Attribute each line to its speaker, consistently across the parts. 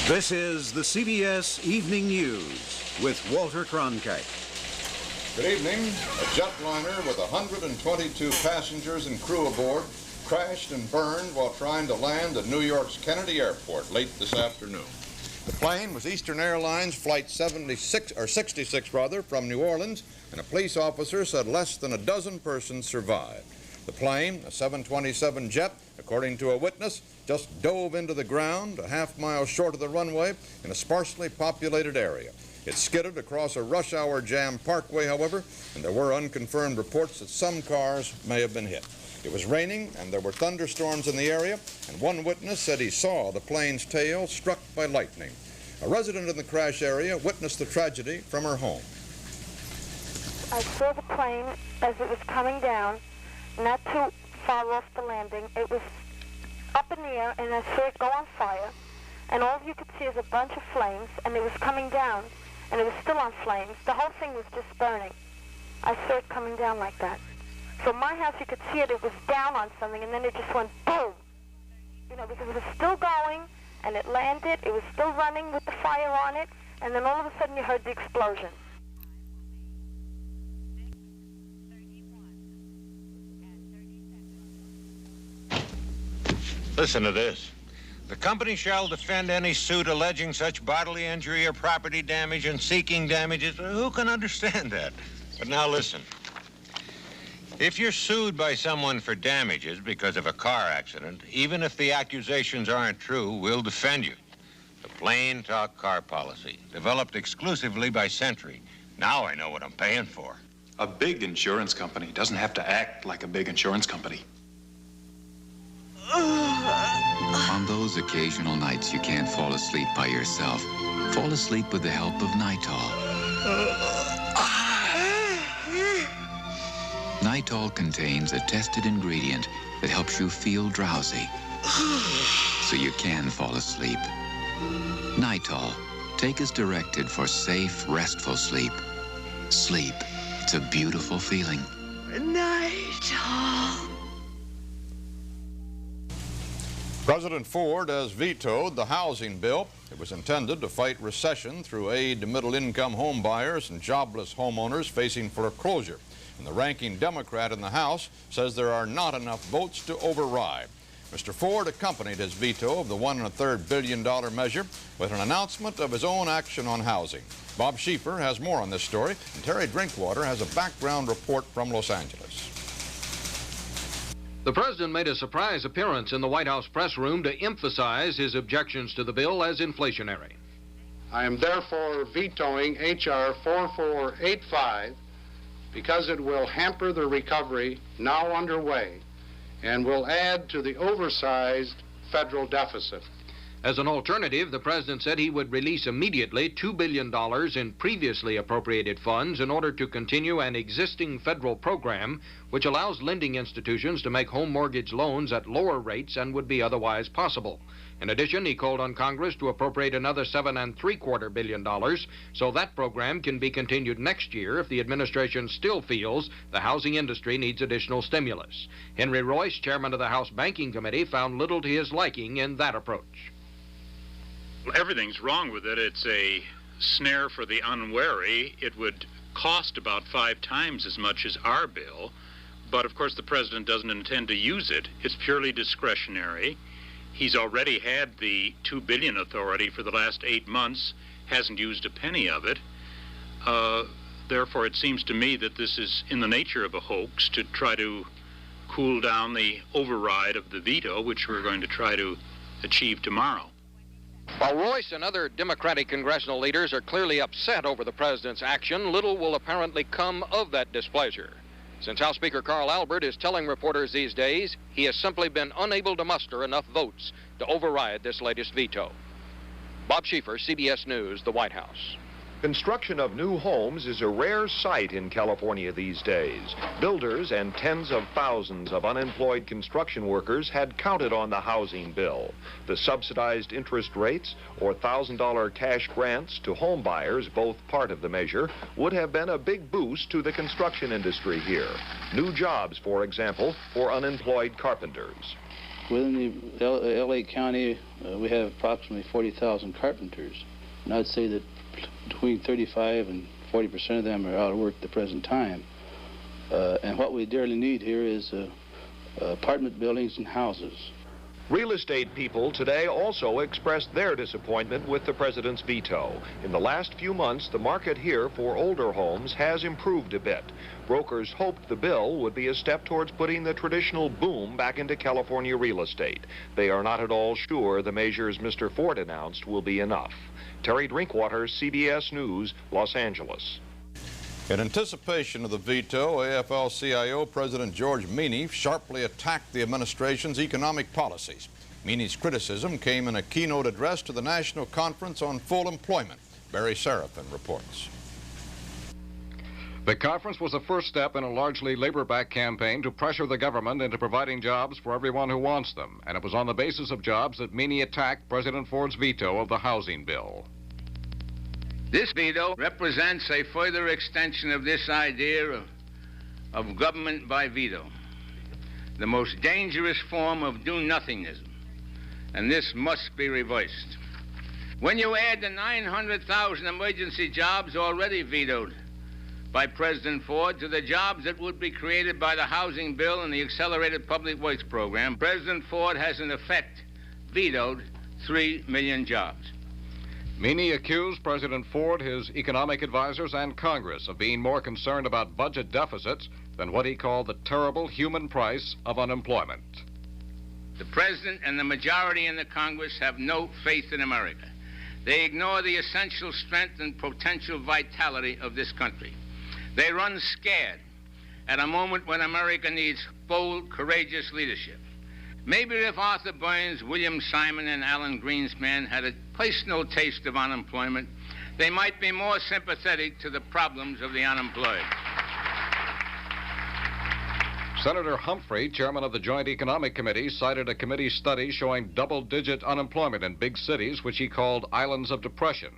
Speaker 1: This is the CBS Evening News with Walter Cronkite.
Speaker 2: Good evening. A jetliner with 122 passengers and crew aboard crashed and burned while trying to land at New York's Kennedy Airport late this afternoon. The plane was Eastern Airlines Flight 66 from New Orleans, and a police officer said less than a dozen persons survived. The plane, a 727 jet, according to a witness, just dove into the ground a half-mile short of the runway in a sparsely populated area. It skidded across a rush-hour jam parkway, however, and there were unconfirmed reports that some cars may have been hit. It was raining, and there were thunderstorms in the area, and one witness said he saw the plane's tail struck by lightning. A resident in the crash area witnessed the tragedy from her home.
Speaker 3: I saw the plane as it was coming down, not too far off the landing. It was up in the air, and I saw it go on fire, and all you could see is a bunch of flames, and it was coming down, and it was still on flames. The whole thing was just burning. I saw it coming down like that. From my house, you could see it. It was down on something, and then it just went boom. You know, because it was still going, and it landed. It was still running with the fire on it, and then all of a sudden you heard the explosion.
Speaker 4: Listen to this. The company shall defend any suit alleging such bodily injury or property damage and seeking damages. Who can understand that? But now listen. If you're sued by someone for damages because of a car accident, even if the accusations aren't true, we'll defend you. The plain talk car policy, developed exclusively by Century. Now I know what I'm paying for.
Speaker 5: A big insurance company doesn't have to act like a big insurance company.
Speaker 6: On those occasional nights you can't fall asleep by yourself, fall asleep with the help of Nitol. Nitol contains a tested ingredient that helps you feel drowsy, so you can fall asleep. Nitol, take as directed for safe, restful sleep. Sleep, it's a beautiful feeling.
Speaker 3: Nitol.
Speaker 2: President Ford has vetoed the housing bill. It was intended to fight recession through aid to middle-income home buyers and jobless homeowners facing foreclosure. And the ranking Democrat in the House says there are not enough votes to override. Mr. Ford accompanied his veto of the $1.3 billion measure with an announcement of his own action on housing. Bob Schieffer has more on this story, and Terry Drinkwater has a background report from Los Angeles.
Speaker 7: The president made a surprise appearance in the White House press room to emphasize his objections to the bill as inflationary.
Speaker 8: I am therefore vetoing H.R. 4485 because it will hamper the recovery now underway and will add to the oversized federal deficit.
Speaker 7: As an alternative, the president said he would release immediately $2 billion in previously appropriated funds in order to continue an existing federal program which allows lending institutions to make home mortgage loans at lower rates than would be otherwise possible. In addition, he called on Congress to appropriate another $7.75 billion so that program can be continued next year if the administration still feels the housing industry needs additional stimulus. Henry Royce, chairman of the House Banking Committee, found little to his liking in that approach.
Speaker 9: Everything's wrong with it. It's a snare for the unwary. It would cost about 5 times as much as our bill, but of course the president doesn't intend to use it. It's purely discretionary. He's already had the $2 billion authority for the last 8 months, hasn't used a penny of it. Therefore, it seems to me that this is in the nature of a hoax to try to cool down the override of the veto, which we're going to try to achieve tomorrow.
Speaker 7: While Royce and other Democratic congressional leaders are clearly upset over the president's action, little will apparently come of that displeasure. Since House Speaker Carl Albert is telling reporters these days he has simply been unable to muster enough votes to override this latest veto. Bob Schieffer, CBS News, the White House.
Speaker 10: Construction of new homes is a rare sight in California these days. Builders and tens of thousands of unemployed construction workers had counted on the housing bill. The subsidized interest rates or $1,000 cash grants to home buyers, both part of the measure, would have been a big boost to the construction industry here. New jobs, for example, for unemployed carpenters.
Speaker 11: Within the L.A. County, we have approximately 40,000 carpenters. And I'd say that between 35 and 40% of them are out of work at the present time. And what we dearly need here is apartment buildings and houses.
Speaker 10: Real estate people today also expressed their disappointment with the president's veto. In the last few months, the market here for older homes has improved a bit. Brokers hoped the bill would be a step towards putting the traditional boom back into California real estate. They are not at all sure the measures Mr. Ford announced will be enough. Terry Drinkwater, CBS News, Los Angeles.
Speaker 2: In anticipation of the veto, AFL-CIO President George Meany sharply attacked the administration's economic policies. Meany's criticism came in a keynote address to the National Conference on Full Employment. Barry Seraphin reports.
Speaker 7: The conference was the first step in a largely labor-backed campaign to pressure the government into providing jobs for everyone who wants them. And it was on the basis of jobs that Meany attacked President Ford's veto of the housing bill.
Speaker 12: This veto represents a further extension of this idea of government by veto, the most dangerous form of do-nothingism, and this must be reversed. When you add the 900,000 emergency jobs already vetoed by President Ford to the jobs that would be created by the housing bill and the accelerated public works program, President Ford has in effect vetoed 3 million jobs.
Speaker 7: Meany accused President Ford, his economic advisors, and Congress of being more concerned about budget deficits than what he called the terrible human price of unemployment.
Speaker 12: The President and the majority in the Congress have no faith in America. They ignore the essential strength and potential vitality of this country. They run scared at a moment when America needs bold, courageous leadership. Maybe if Arthur Burns, William Simon, and Alan Greenspan had a personal taste of unemployment, they might be more sympathetic to the problems of the unemployed.
Speaker 7: Senator Humphrey, chairman of the Joint Economic Committee, cited a committee study showing double-digit unemployment in big cities, which he called islands of depression.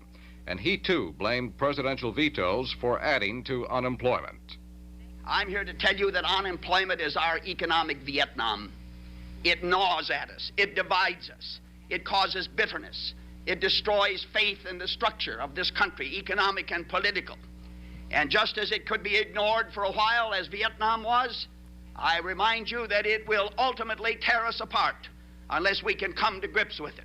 Speaker 7: And he, too, blamed presidential vetoes for adding to unemployment.
Speaker 13: I'm here to tell you that unemployment is our economic Vietnam. It gnaws at us. It divides us. It causes bitterness. It destroys faith in the structure of this country, economic and political. And just as it could be ignored for a while, as Vietnam was, I remind you that it will ultimately tear us apart unless we can come to grips with it.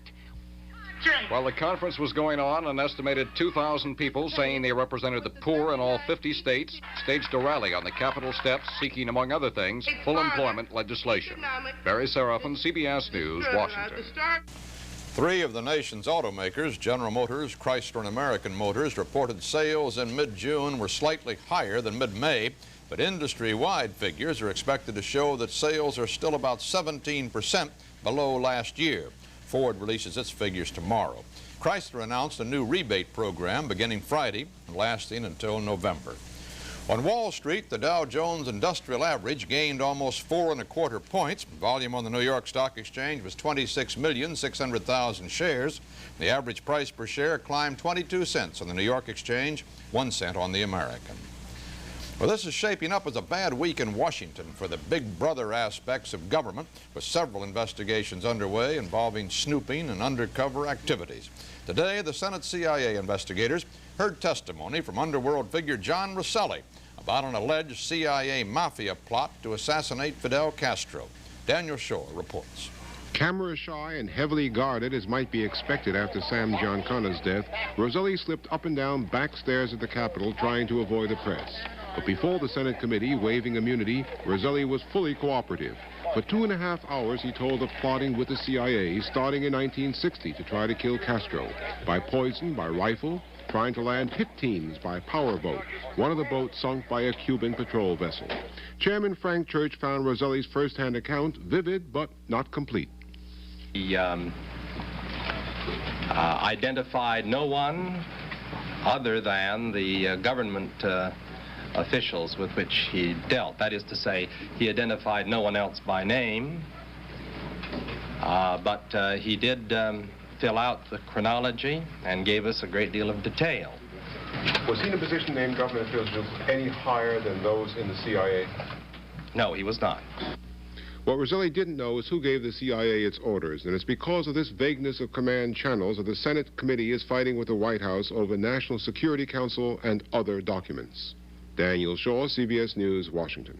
Speaker 7: While the conference was going on, an estimated 2,000 people saying they represented the poor in all 50 states staged a rally on the Capitol steps seeking, among other things, full employment legislation. Barry Seraphin, CBS News, Washington.
Speaker 2: 3 of the nation's automakers, General Motors, Chrysler, and American Motors, reported sales in mid-June were slightly higher than mid-May, but industry-wide figures are expected to show that sales are still about 17% below last year. Ford releases its figures tomorrow. Chrysler announced a new rebate program beginning Friday and lasting until November. On Wall Street, the Dow Jones Industrial Average gained almost 4¼ points. Volume on the New York Stock Exchange was 26,600,000 shares. The average price per share climbed 22 cents on the New York Exchange, 1 cent on the American. Well, this is shaping up as a bad week in Washington for the big brother aspects of government, with several investigations underway involving snooping and undercover activities. Today, the Senate CIA investigators heard testimony from underworld figure John Rosselli about an alleged CIA mafia plot to assassinate Fidel Castro. Daniel Shore reports.
Speaker 14: Camera shy and heavily guarded as might be expected after Sam Gianconna's death, Rosselli slipped up and down back stairs at the Capitol trying to avoid the press. But before the Senate committee waiving immunity, Rosselli was fully cooperative. For 2½ hours, he told of plotting with the CIA starting in 1960 to try to kill Castro. By poison, by rifle, trying to land hit teams by powerboat, one of the boats sunk by a Cuban patrol vessel. Chairman Frank Church found Rosselli's first-hand account vivid but not complete.
Speaker 15: He identified no one other than the government officials with which he dealt. That is to say, he identified no one else by name, but he did fill out the chronology and gave us a great deal of detail.
Speaker 14: Was he in a position to name government officials any higher than those in the CIA?
Speaker 15: No, he was not.
Speaker 14: What Roselli didn't know is who gave the CIA its orders, and it's because of this vagueness of command channels that the Senate committee is fighting with the White House over National Security Council and other documents. Daniel Shaw, CBS News, Washington.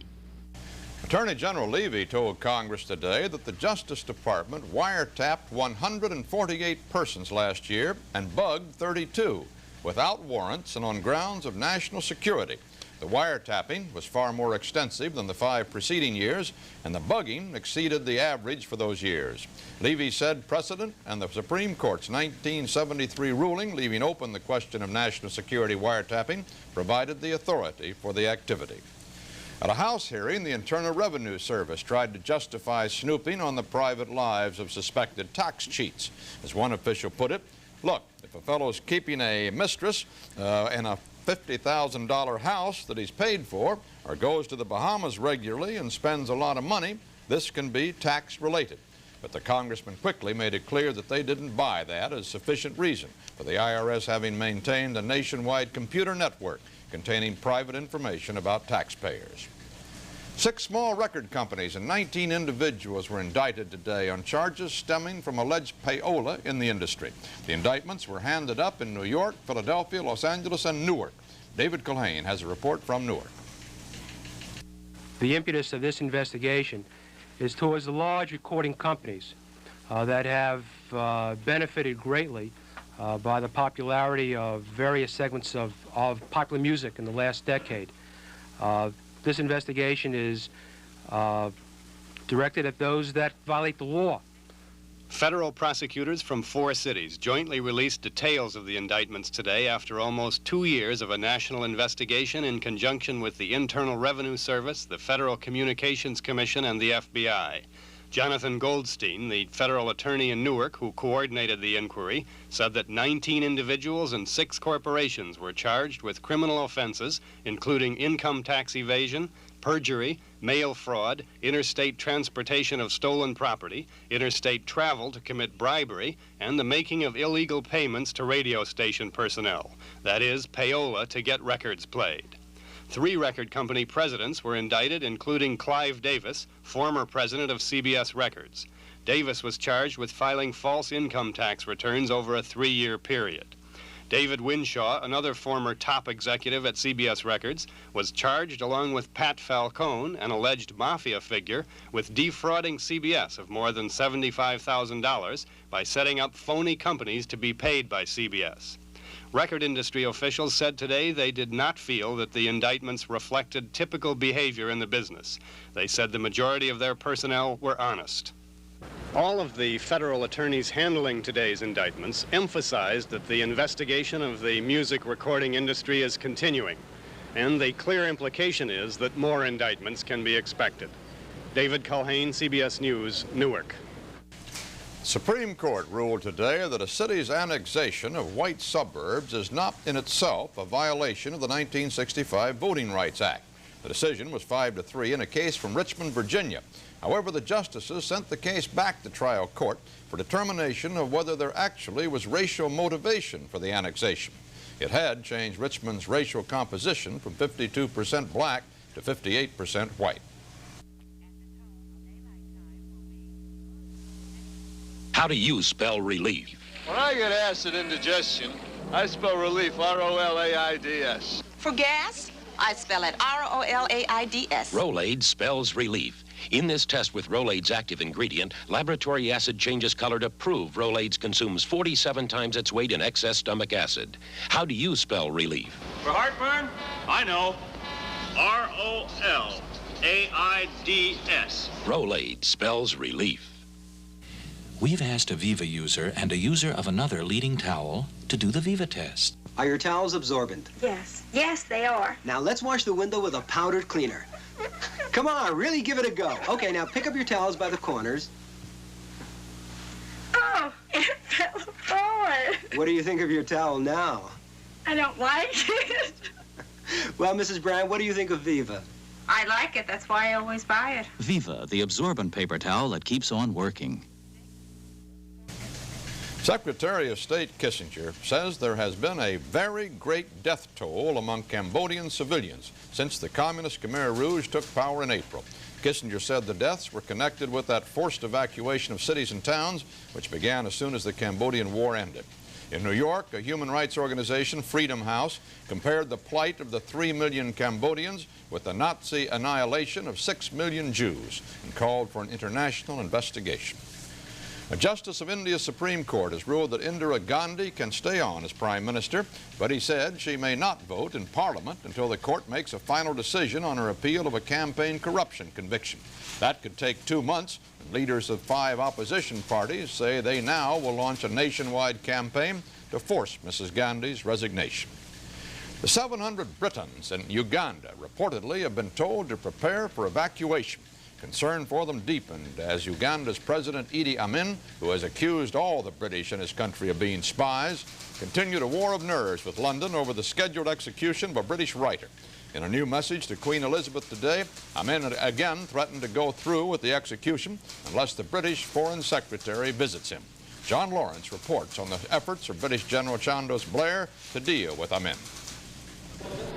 Speaker 2: Attorney General Levy told Congress today that the Justice Department wiretapped 148 persons last year and bugged 32 without warrants and on grounds of national security. The wiretapping was far more extensive than the 5 preceding years, and the bugging exceeded the average for those years. Levy said precedent and the Supreme Court's 1973 ruling leaving open the question of national security wiretapping provided the authority for the activity. At a House hearing, the Internal Revenue Service tried to justify snooping on the private lives of suspected tax cheats. As one official put it, look, if a fellow's keeping a mistress in a $50,000 house that he's paid for, or goes to the Bahamas regularly and spends a lot of money, this can be tax-related. But the congressman quickly made it clear that they didn't buy that as sufficient reason for the IRS having maintained a nationwide computer network containing private information about taxpayers. 6 small record companies and 19 individuals were indicted today on charges stemming from alleged payola in the industry. The indictments were handed up in New York, Philadelphia, Los Angeles, and Newark. David Culhane has a report from Newark.
Speaker 16: The impetus of this investigation is towards the large recording companies that have benefited greatly by the popularity of various segments of popular music in the last decade. This investigation is directed at those that violate the law.
Speaker 17: Federal prosecutors from 4 cities jointly released details of the indictments today after almost 2 years of a national investigation in conjunction with the Internal Revenue Service, the Federal Communications Commission, and the FBI. Jonathan Goldstein, the federal attorney in Newark who coordinated the inquiry, said that 19 individuals and 6 corporations were charged with criminal offenses, including income tax evasion, perjury, mail fraud, interstate transportation of stolen property, interstate travel to commit bribery, and the making of illegal payments to radio station personnel. That is, payola to get records played. 3 record company presidents were indicted, including Clive Davis, former president of CBS Records. Davis was charged with filing false income tax returns over a 3-year period. David Winshaw, another former top executive at CBS Records, was charged along with Pat Falcone, an alleged mafia figure, with defrauding CBS of more than $75,000 by setting up phony companies to be paid by CBS. Record industry officials said today they did not feel that the indictments reflected typical behavior in the business. They said the majority of their personnel were honest. All of the federal attorneys handling today's indictments emphasized that the investigation of the music recording industry is continuing, and the clear implication is that more indictments can be expected. David Culhane, CBS News, Newark.
Speaker 2: Supreme Court ruled today that a city's annexation of white suburbs is not in itself a violation of the 1965 Voting Rights Act. The decision was 5-3 in a case from Richmond, Virginia. However, the justices sent the case back to trial court for determination of whether there actually was racial motivation for the annexation. It had changed Richmond's racial composition from 52% black to 58% white.
Speaker 18: How do you spell relief?
Speaker 19: When I get acid indigestion, I spell relief, R-O-L-A-I-D-S.
Speaker 20: For gas, I spell it R-O-L-A-I-D-S.
Speaker 18: Rolaids spells relief. In this test with Rolaids active ingredient, laboratory acid changes color to prove Rolaids consumes 47 times its weight in excess stomach acid. How do you spell relief?
Speaker 19: For heartburn, I know. R-O-L-A-I-D-S.
Speaker 18: Rolaids spells relief.
Speaker 21: We've asked a Viva user and a user of another leading towel to do the Viva test.
Speaker 22: Are your towels absorbent?
Speaker 23: Yes. Yes, they are.
Speaker 22: Now let's wash the window with a powdered cleaner. Come on, really give it a go. Okay, now pick up your towels by the corners.
Speaker 23: Oh, it fell apart.
Speaker 22: What do you think of your towel now?
Speaker 23: I don't like it.
Speaker 22: Well, Mrs. Brand, what do you think of Viva?
Speaker 23: I like it. That's why I always buy it.
Speaker 21: Viva, the absorbent paper towel that keeps on working.
Speaker 2: Secretary of State Kissinger says there has been a very great death toll among Cambodian civilians since the Communist Khmer Rouge took power in April. Kissinger said the deaths were connected with that forced evacuation of cities and towns, which began as soon as the Cambodian War ended. In New York, a human rights organization, Freedom House, compared the plight of the 3 million Cambodians with the Nazi annihilation of 6 million Jews and called for an international investigation. A justice of India's Supreme Court has ruled that Indira Gandhi can stay on as Prime Minister, but he said she may not vote in Parliament until the court makes a final decision on her appeal of a campaign corruption conviction. That could take 2 months, and leaders of 5 opposition parties say they now will launch a nationwide campaign to force Mrs. Gandhi's resignation. The 700 Britons in Uganda reportedly have been told to prepare for evacuation. Concern for them deepened as Uganda's President Idi Amin, who has accused all the British in his country of being spies, continued a war of nerves with London over the scheduled execution of a British writer. In a new message to Queen Elizabeth today, Amin again threatened to go through with the execution unless the British Foreign Secretary visits him. John Lawrence reports on the efforts of British General Chandos Blair to deal with Amin.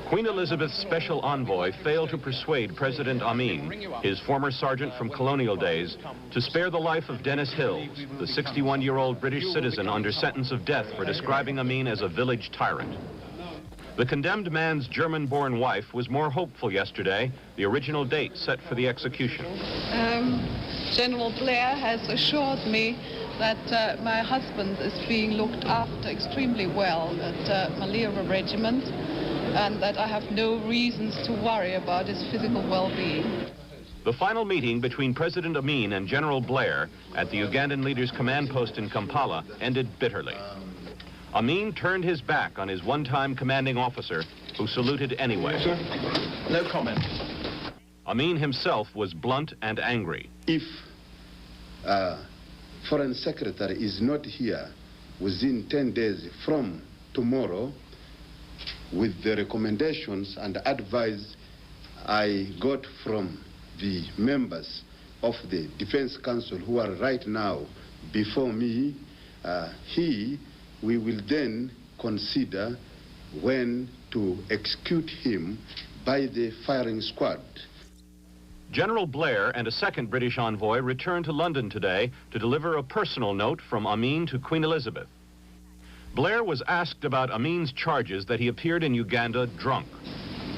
Speaker 1: Queen Elizabeth's special envoy failed to persuade President Amin, his former sergeant from colonial days, to spare the life of Dennis Hills, the 61-year-old British citizen under sentence of death for describing Amin as a village tyrant. The condemned man's German-born wife was more hopeful yesterday, the original date set for the execution.
Speaker 4: General Blair has assured me that my husband is being looked after extremely well at Malira Regiment, and that I have no reasons to worry about his physical well-being.
Speaker 1: The final meeting between President Amin and General Blair at the Ugandan leader's command post in Kampala ended bitterly. Amin turned his back on his one-time commanding officer, who saluted anyway.
Speaker 5: Sir, no comment.
Speaker 1: Amin himself was blunt and angry.
Speaker 24: If Foreign Secretary is not here within 10 days from tomorrow, with the recommendations and advice I got from the members of the Defense Council who are right now before me, we will then consider when to execute him by the firing squad.
Speaker 1: General Blair and a second British envoy returned to London today to deliver a personal note from Amin to Queen Elizabeth. Blair was asked about Amin's charges that he appeared in Uganda drunk.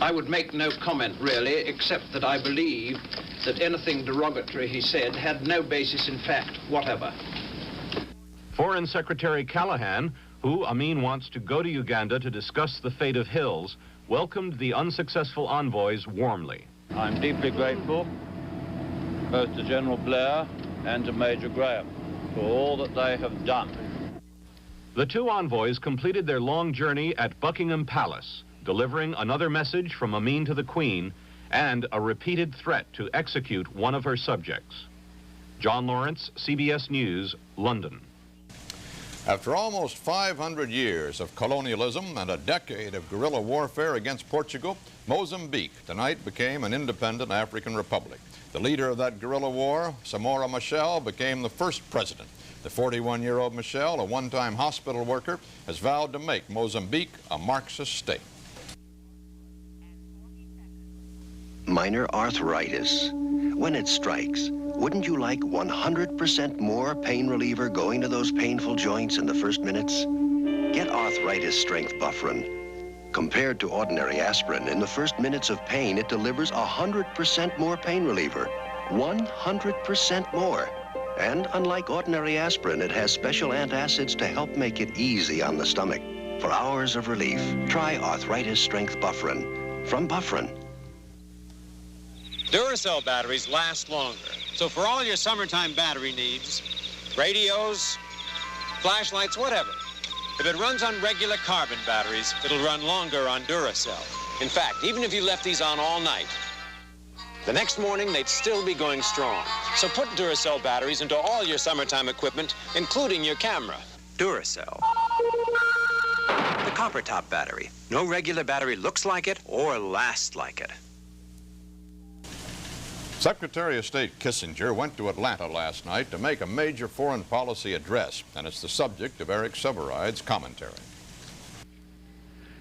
Speaker 25: I would make no comment, really, except that I believe that anything derogatory he said had no basis in fact whatever.
Speaker 1: Foreign Secretary Callahan, who Amin wants to go to Uganda to discuss the fate of Hills, welcomed the unsuccessful envoys warmly.
Speaker 26: I'm deeply grateful both to General Blair and to Major Graham for all that they have done.
Speaker 1: The 2 envoys completed their long journey at Buckingham Palace, delivering another message from Amin to the Queen and a repeated threat to execute one of her subjects. John Lawrence, CBS News, London.
Speaker 2: After almost 500 years of colonialism and a decade of guerrilla warfare against Portugal, Mozambique tonight became an independent African republic. The leader of that guerrilla war, Samora Machel, became the first president. The 41-year-old Michel, a one-time hospital worker, has vowed to make Mozambique a Marxist state.
Speaker 27: Minor arthritis. When it strikes, wouldn't you like 100% more pain reliever going to those painful joints in the first minutes? Get Arthritis Strength Bufferin. Compared to ordinary aspirin, in the first minutes of pain, it delivers 100% more pain reliever. 100% more. And unlike ordinary aspirin, it has special antacids to help make it easy on the stomach. For hours of relief, try Arthritis Strength Bufferin from Bufferin.
Speaker 28: Duracell batteries last longer. So for all your summertime battery needs, radios, flashlights, whatever, if it runs on regular carbon batteries, it'll run longer on Duracell. In fact, even if you left these on all night, the next morning they'd still be going strong. So put Duracell batteries into all your summertime equipment, including your camera.
Speaker 29: Duracell. The copper top battery. No regular battery looks like it or lasts like it.
Speaker 2: Secretary of State Kissinger went to Atlanta last night to make a major foreign policy address, and it's the subject of Eric Severide's commentary.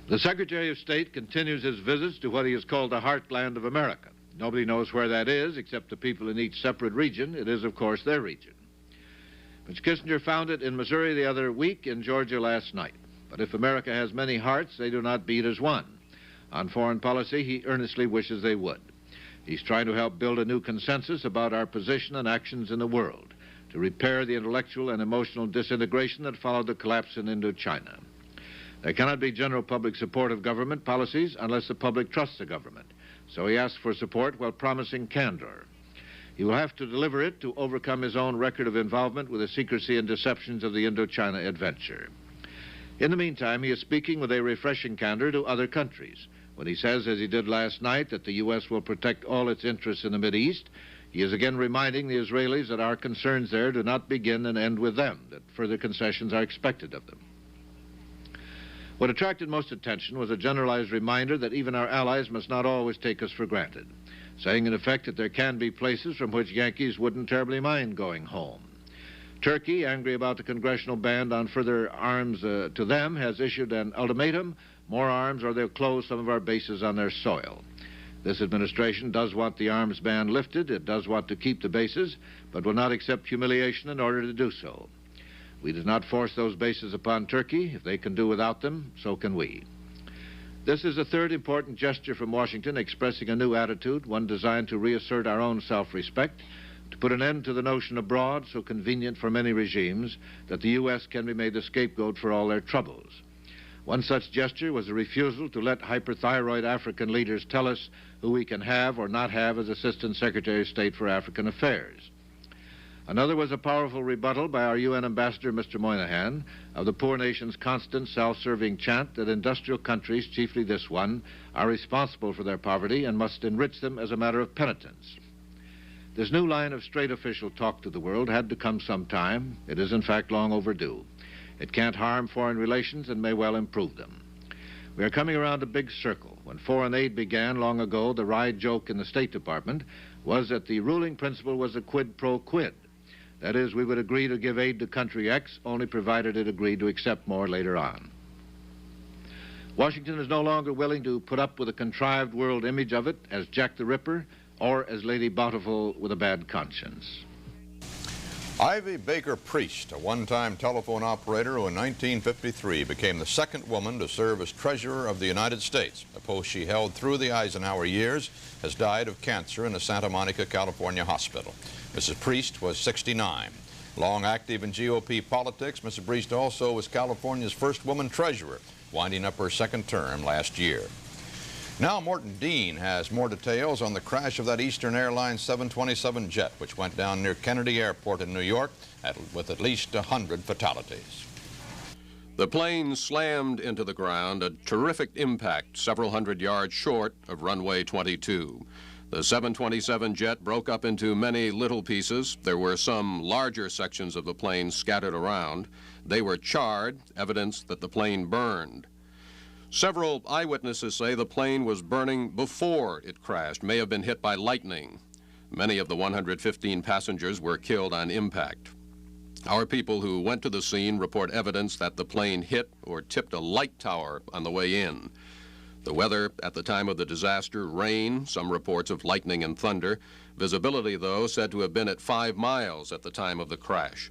Speaker 30: The Secretary of State continues his visits to what he has called the heartland of America.
Speaker 3: Nobody knows where that is except the people in each separate region. It is, of course, their region. Mr. Kissinger found it in Missouri the other week, in Georgia last night. But if America has many hearts, they do not beat as one. On foreign policy, he earnestly wishes they would. He's trying to help build a new consensus about our position and actions in the world, to repair the intellectual and emotional disintegration that followed the collapse in Indochina. There cannot be general public support of government policies unless the public trusts the government. So he asks for support while promising candor. He will have to deliver it to overcome his own record of involvement with the secrecy and deceptions of the Indochina adventure. In the meantime, he is speaking with a refreshing candor to other countries. When he says, as he did last night, that the U.S. will protect all its interests in the Mideast, he is again reminding the Israelis that our concerns there do not begin and end with them, that further concessions are expected of them. What attracted most attention was a generalized reminder that even our allies must not always take us for granted, saying in effect that there can be places from which Yankees wouldn't terribly mind going home. Turkey, angry about the congressional ban on further arms to them, has issued an ultimatum: more arms or they'll close some of our bases on their soil. This administration does want the arms ban lifted. It does want to keep the bases, but will not accept humiliation in order to do so. We did not force those bases upon Turkey. If they can do without them, so can we. This is a third important gesture from Washington, expressing a new attitude, one designed to reassert our own self-respect, to put an end to the notion abroad, so convenient for many regimes, that the U.S. can be made the scapegoat for all their troubles. One such gesture was a refusal to let hyperthyroid African leaders tell us who we can have or not have as Assistant Secretary of State for African Affairs. Another was a powerful rebuttal by our UN Ambassador, Mr. Moynihan, of the poor nation's constant self-serving chant that industrial countries, chiefly this one, are responsible for their poverty and must enrich them as a matter of penitence. This new line of straight official talk to the world had to come sometime. It is, in fact, long overdue. It can't harm foreign relations and may well improve them. We are coming around a big circle. When foreign aid began long ago, the wry joke in the State Department was that the ruling principle was a quid pro quid. That is, we would agree to give aid to country X, only provided it agreed to accept more later on. Washington is no longer willing to put up with a contrived world image of it as Jack the Ripper or as Lady Bountiful with a bad conscience.
Speaker 2: Ivy Baker Priest, a one-time telephone operator who in 1953 became the second woman to serve as Treasurer of the United States, a post she held through the Eisenhower years, has died of cancer in a Santa Monica, California hospital. Mrs. Priest was 69. Long active in GOP politics, Mrs. Priest also was California's first woman treasurer, winding up her second term last year. Now Morton Dean has more details on the crash of that Eastern Airlines 727 jet, which went down near Kennedy Airport in New York with at least 100 fatalities.
Speaker 5: The plane slammed into the ground, a terrific impact several hundred yards short of runway 22. The 727 jet broke up into many little pieces. There were some larger sections of the plane scattered around. They were charred, evidence that the plane burned. Several eyewitnesses say the plane was burning before it crashed, may have been hit by lightning. Many of the 115 passengers were killed on impact. Our people who went to the scene report evidence that the plane hit or tipped a light tower on the way in. The weather at the time of the disaster, rain, some reports of lightning and thunder. Visibility, though, said to have been at 5 miles at the time of the crash.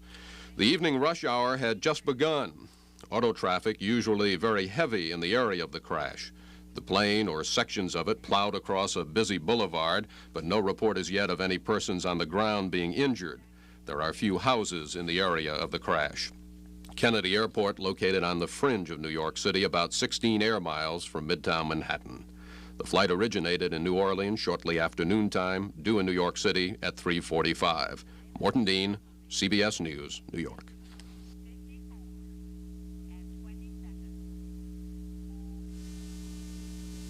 Speaker 5: The evening rush hour had just begun. Auto traffic usually very heavy in the area of the crash. The plane or sections of it plowed across a busy boulevard, but no report as yet of any persons on the ground being injured. There are few houses in the area of the crash. Kennedy Airport, located on the fringe of New York City, about 16 air miles from Midtown Manhattan. The flight originated in New Orleans shortly after noontime, due in New York City at 3:45. Morton Dean, CBS News, New York.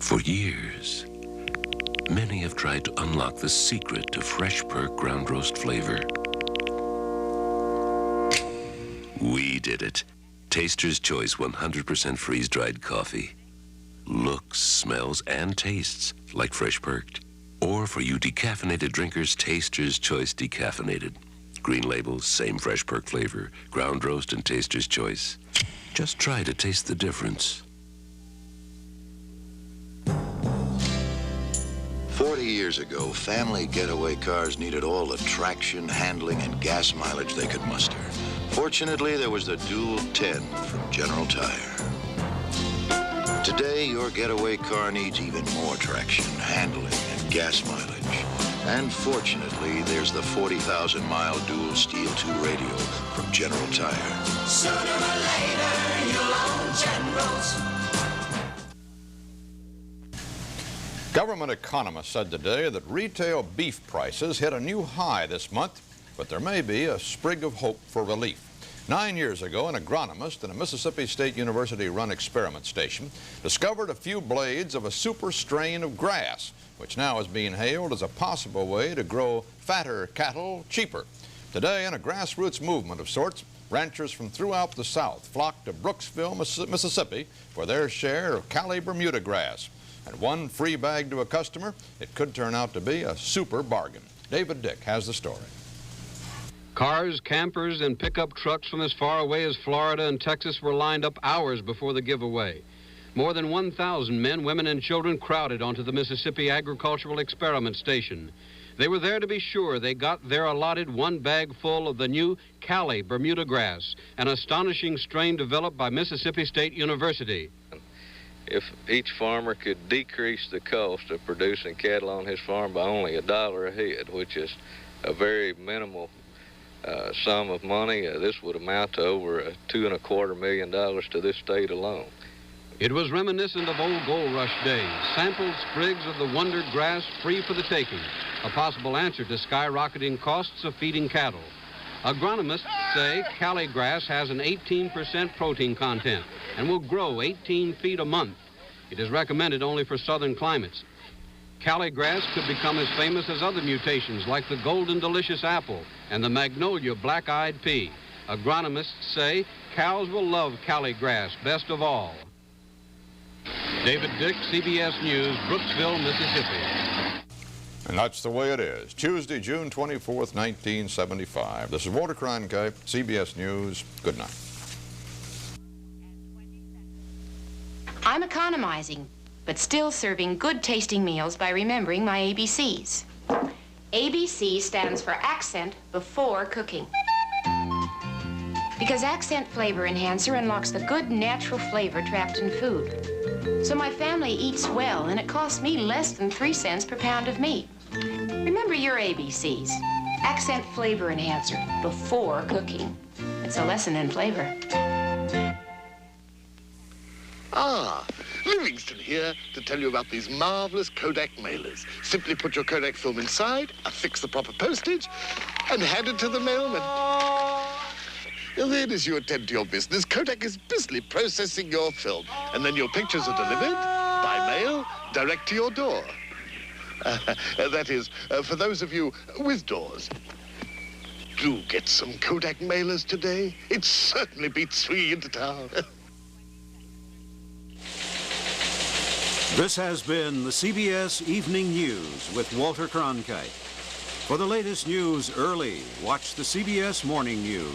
Speaker 6: For years, many have tried to unlock the secret to fresh perk ground roast flavor. We did it. Taster's Choice 100% freeze-dried coffee. Looks, smells, and tastes like fresh perked. Or for you decaffeinated drinkers, Taster's Choice decaffeinated. Green label, same fresh perk flavor, ground roast and Taster's Choice. Just try to taste the difference.
Speaker 7: 40 years ago, family getaway cars needed all the traction, handling, and gas mileage they could muster. Fortunately, there was the Dual 10 from General Tire. Today, your getaway car needs even more traction, handling, and gas mileage. And fortunately, there's the 40,000-mile Dual Steel 2 radio from General Tire.
Speaker 8: Sooner or later, you'll own Generals.
Speaker 2: Government economists said today that retail beef prices hit a new high this month, but there may be a sprig of hope for relief. 9 years ago, an agronomist in a Mississippi State University-run experiment station discovered a few blades of a super strain of grass, which now is being hailed as a possible way to grow fatter cattle cheaper. Today, in a grassroots movement of sorts, ranchers from throughout the South flock to Brooksville, Mississippi for their share of Cali Bermuda grass. And one free bag to a customer, it could turn out to be a super bargain. David Dick has the story.
Speaker 9: Cars, campers, and pickup trucks from as far away as Florida and Texas were lined up hours before the giveaway. More than 1,000 men, women, and children crowded onto the Mississippi Agricultural Experiment Station. They were there to be sure they got their allotted one bag full of the new Cali Bermuda grass, an astonishing strain developed by Mississippi State University.
Speaker 10: If each farmer could decrease the cost of producing cattle on his farm by only $1 a head, which is a very minimal sum of money, this would amount to over $2.25 million to this state alone.
Speaker 9: It was reminiscent of old gold rush days. Sampled sprigs of the wonder grass free for the taking, a possible answer to skyrocketing costs of feeding cattle. Agronomists say Cali grass has an 18% protein content and will grow 18 feet a month. It is recommended only for southern climates. Cali grass could become as famous as other mutations like the golden delicious apple and the magnolia black-eyed pea. Agronomists say cows will love Cali grass best of all. David Dick, CBS News, Brooksville, Mississippi.
Speaker 2: And that's the way it is. Tuesday, June 24th, 1975. This is Walter Cronkite, CBS News. Good night.
Speaker 11: I'm economizing, but still serving good-tasting meals by remembering my ABCs. ABC stands for accent before cooking. Because accent flavor enhancer unlocks the good natural flavor trapped in food. So my family eats well, and it costs me less than 3 cents per pound of meat. Remember your ABCs. Accent flavor enhancer before cooking. It's a lesson in flavor.
Speaker 12: Ah, Livingston here to tell you about these marvelous Kodak mailers. Simply put your Kodak film inside, affix the proper postage, and hand it to the mailman. Then as you attend to your business, Kodak is busily processing your film, and then your pictures are delivered by mail direct to your door. That is, for those of you with doors. Do get some Kodak mailers today. It certainly beats 3 into town.
Speaker 13: This has been the CBS Evening News with Walter Cronkite. For the latest news early, watch the CBS Morning News.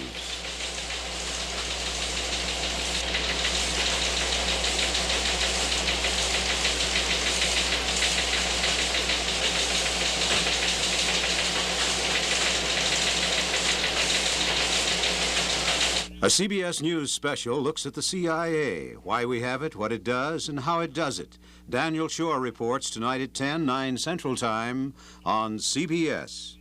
Speaker 13: A CBS News special looks at the CIA, why we have it, what it does, and how it does it. Daniel Shore reports tonight at 10, 9 Central Time on CBS.